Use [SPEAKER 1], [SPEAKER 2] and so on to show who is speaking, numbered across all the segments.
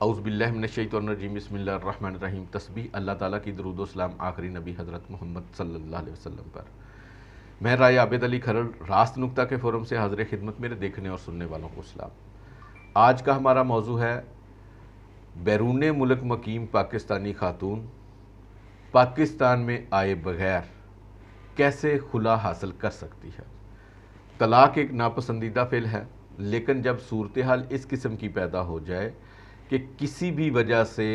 [SPEAKER 1] اعوذ باللہ من الشیطان الرجیم بسم اللہ الرحمن الرحیم۔ تسبیح اللہ تعالیٰ کی، درود و سلام آخری نبی حضرت محمد صلی اللہ علیہ وسلم پر۔ میں رائے عابد علی کھرڑ راست نکتہ کے فورم سے حاضر خدمت میرے دیکھنے اور سننے والوں کو سلام۔ آج کا ہمارا موضوع ہے بیرون ملک مقیم پاکستانی خاتون پاکستان میں آئے بغیر کیسے خلا حاصل کر سکتی ہے۔ طلاق ایک ناپسندیدہ فعل ہے، لیکن جب صورتحال اس قسم کی پیدا ہو جائے کہ کسی بھی وجہ سے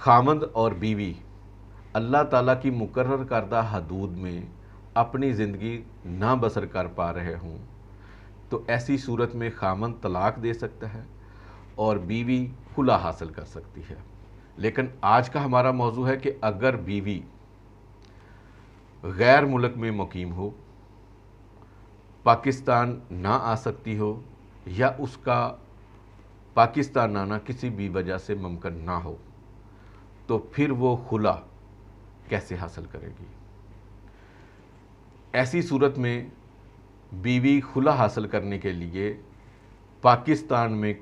[SPEAKER 1] خامند اور بیوی اللہ تعالیٰ کی مقرر کردہ حدود میں اپنی زندگی نہ بسر کر پا رہے ہوں تو ایسی صورت میں خامند طلاق دے سکتا ہے اور بیوی خلا حاصل کر سکتی ہے۔ لیکن آج کا ہمارا موضوع ہے کہ اگر بیوی غیر ملک میں مقیم ہو، پاکستان نہ آ سکتی ہو یا اس کا پاکستان آنا کسی بھی وجہ سے ممکن نہ ہو تو پھر وہ خلا کیسے حاصل کرے گی۔ ایسی صورت میں بیوی خلا حاصل کرنے کے لیے پاکستان میں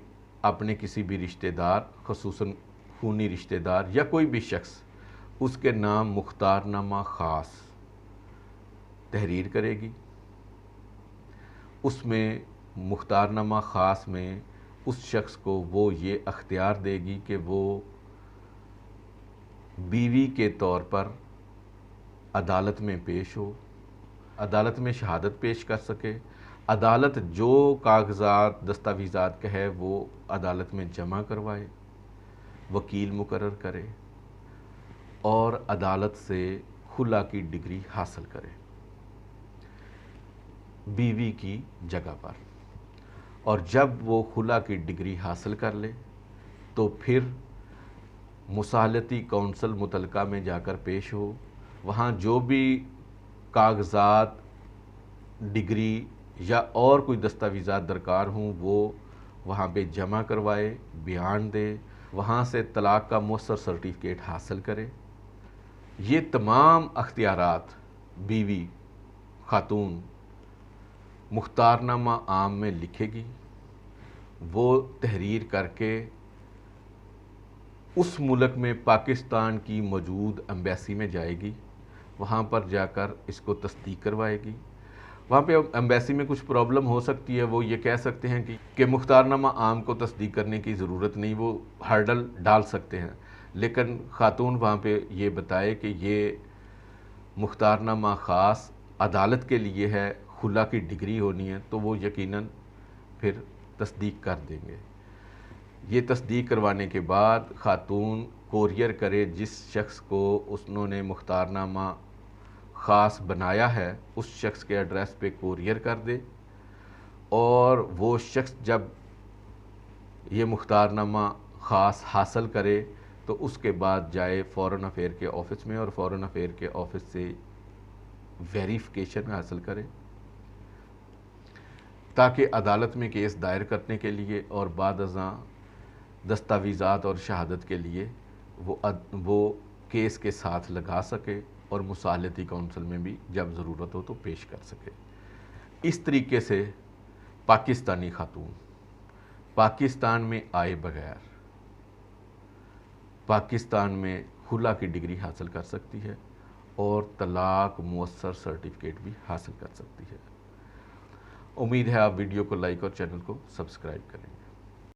[SPEAKER 1] اپنے کسی بھی رشتہ دار، خصوصاً خونی رشتہ دار یا کوئی بھی شخص، اس کے نام مختار نامہ خاص تحریر کرے گی۔ اس میں مختار نامہ خاص میں اس شخص کو وہ یہ اختیار دے گی کہ وہ بیوی کے طور پر عدالت میں پیش ہو، عدالت میں شہادت پیش کر سکے، عدالت جو کاغذات دستاویزات کہے وہ عدالت میں جمع کروائے، وکیل مقرر کرے اور عدالت سے خلا کی ڈگری حاصل کرے بیوی کی جگہ پر۔ اور جب وہ خلا کی ڈگری حاصل کر لے تو پھر مصالحتی کونسل متعلقہ میں جا کر پیش ہو، وہاں جو بھی کاغذات، ڈگری یا اور کوئی دستاویزات درکار ہوں وہ وہاں پہ جمع کروائے، بیان دے، وہاں سے طلاق کا مؤثر سرٹیفکیٹ حاصل کرے۔ یہ تمام اختیارات بیوی خاتون مختار نامہ عام میں لکھے گی، وہ تحریر کر کے اس ملک میں پاکستان کی موجود ایمبیسی میں جائے گی، وہاں پر جا کر اس کو تصدیق کروائے گی۔ وہاں پہ ایمبیسی میں کچھ پرابلم ہو سکتی ہے، وہ یہ کہہ سکتے ہیں کہ مختار نامہ عام کو تصدیق کرنے کی ضرورت نہیں، وہ ہرڈل ڈال سکتے ہیں، لیکن خاتون وہاں پہ یہ بتائے کہ یہ مختار نامہ خاص عدالت کے لیے ہے، خلا کی ڈگری ہونی ہے، تو وہ یقیناً پھر تصدیق کر دیں گے۔ یہ تصدیق کروانے کے بعد خاتون کوریئر کرے، جس شخص کو انہوں نے مختار نامہ خاص بنایا ہے اس شخص کے ایڈریس پہ کوریئر کر دے، اور وہ شخص جب یہ مختار نامہ خاص حاصل کرے تو اس کے بعد جائے فورن افیئر کے آفس میں اور فورن افیئر کے آفس سے ویریفیکیشن حاصل کرے تاکہ عدالت میں کیس دائر کرنے کے لیے اور بعد ازاں دستاویزات اور شہادت کے لیے وہ کیس کے ساتھ لگا سکے اور مصالحتی کونسل میں بھی جب ضرورت ہو تو پیش کر سکے۔ اس طریقے سے پاکستانی خاتون پاکستان میں آئے بغیر پاکستان میں خلا کی ڈگری حاصل کر سکتی ہے اور طلاق مؤثر سرٹیفکیٹ بھی حاصل کر سکتی ہے۔ امید ہے آپ ویڈیو کو لائک اور چینل کو سبسکرائب کریں گے۔